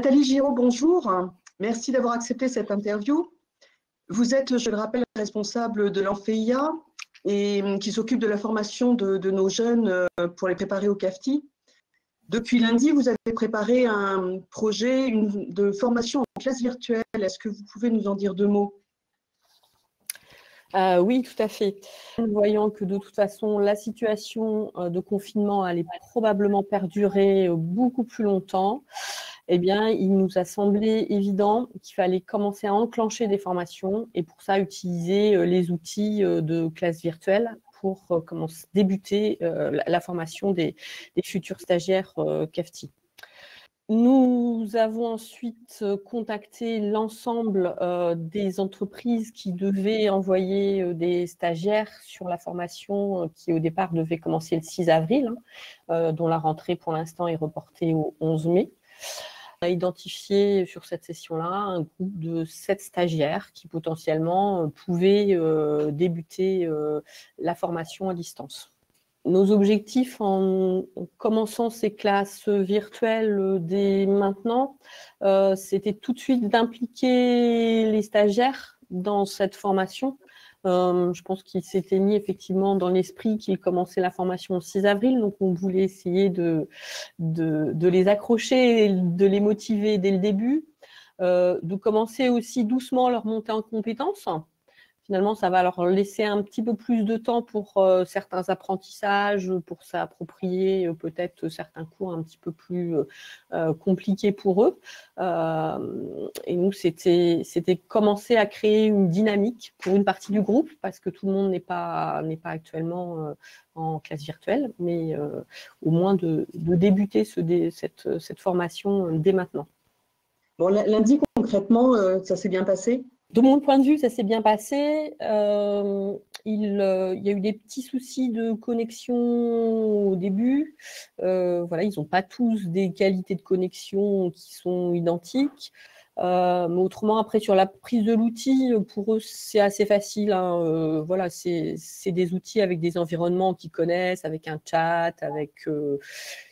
Nathalie Giraud, bonjour. Merci d'avoir accepté cette interview. Vous êtes, je le rappelle, responsable de l'Anfeia et qui s'occupe de la formation de nos jeunes pour les préparer au CAFTI. Depuis lundi, vous avez préparé un projet de formation en classe virtuelle. Est-ce que vous pouvez nous en dire deux mots ? Oui, tout à fait. Voyant que de toute façon, la situation de confinement allait probablement perdurer beaucoup plus longtemps, eh bien, il nous a semblé évident qu'il fallait commencer à enclencher des formations et pour ça, utiliser les outils de classe virtuelle pour débuter la formation des futurs stagiaires CAFTI. Nous avons ensuite contacté l'ensemble des entreprises qui devaient envoyer des stagiaires sur la formation qui au départ devait commencer le 6 avril, dont la rentrée pour l'instant est reportée au 11 mai. On a identifié sur cette session-là un groupe de 7 stagiaires qui potentiellement pouvaient débuter la formation à distance. Nos objectifs en commençant ces classes virtuelles dès maintenant, c'était tout de suite d'impliquer les stagiaires dans cette formation. Je pense qu'il s'était mis effectivement dans l'esprit qu'ils commençaient la formation le 6 avril, donc on voulait essayer de les accrocher, de les motiver dès le début, de commencer aussi doucement leur montée en compétences. Finalement, ça va leur laisser un petit peu plus de temps pour certains apprentissages, pour s'approprier peut-être certains cours un petit peu plus compliqués pour eux. Et nous, c'était commencer à créer une dynamique pour une partie du groupe, parce que tout le monde n'est pas actuellement en classe virtuelle, mais au moins de débuter cette formation dès maintenant. Bon, lundi, concrètement, ça s'est bien passé ? De mon point de vue, ça s'est bien passé. Il y a eu des petits soucis de connexion au début. Voilà, ils n'ont pas tous des qualités de connexion qui sont identiques. Mais autrement, après, sur la prise de l'outil, pour eux, c'est assez facile. Hein. Voilà, c'est des outils avec des environnements qu'ils connaissent, avec un chat,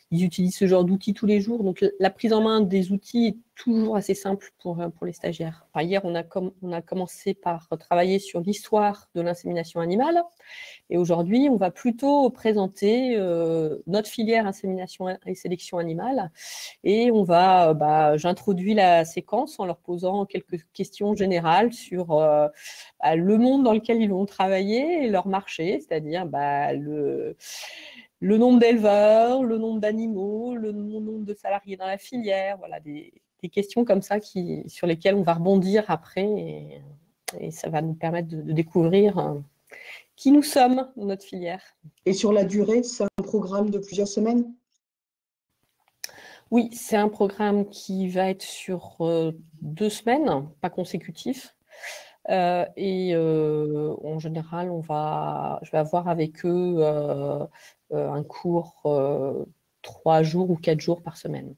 ils utilisent ce genre d'outils tous les jours. Donc, la prise en main des outils est toujours assez simple pour les stagiaires. Enfin, hier, on a commencé par travailler sur l'histoire de l'insémination animale. Et aujourd'hui, on va plutôt présenter notre filière insémination et sélection animale. Et j'introduis la séquence en leur posant quelques questions générales sur le monde dans lequel ils vont travailler et leur marché, c'est-à-dire le nombre d'éleveurs, le nombre d'animaux, le nombre de salariés dans la filière, voilà, des questions comme ça sur lesquelles on va rebondir après et ça va nous permettre de découvrir qui nous sommes dans notre filière. Et sur la durée, c'est un programme de plusieurs semaines ? Oui, c'est un programme qui va être sur 2 semaines, pas consécutif. En général, je vais avoir avec eux un cours 3 jours ou 4 jours par semaine.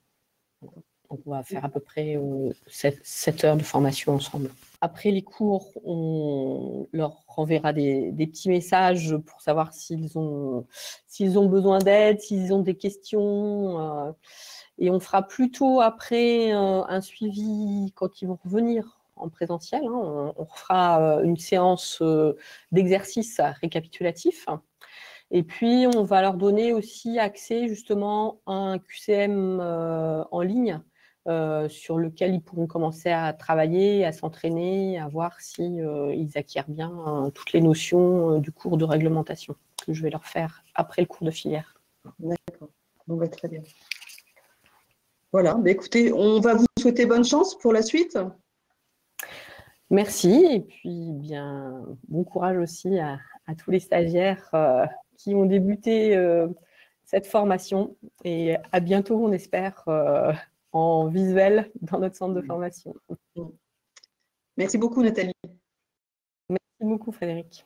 Donc, on va faire à peu près 7 heures de formation ensemble. Après les cours, on leur renverra des petits messages pour savoir s'ils ont besoin d'aide, s'ils ont des questions. Et on fera plutôt après un suivi quand ils vont revenir en présentiel. Hein. On fera une séance d'exercice récapitulatif. Et puis, on va leur donner aussi accès justement à un QCM en ligne sur lequel ils pourront commencer à travailler, à s'entraîner, à voir s'ils acquièrent bien toutes les notions du cours de réglementation que je vais leur faire après le cours de filière. D'accord, bon, très bien. Voilà, écoutez, on va vous souhaiter bonne chance pour la suite. Merci, et puis bien bon courage aussi à tous les stagiaires qui ont débuté cette formation et à bientôt, on espère, en visuel dans notre centre de formation. Merci beaucoup, Nathalie. Merci beaucoup, Frédéric.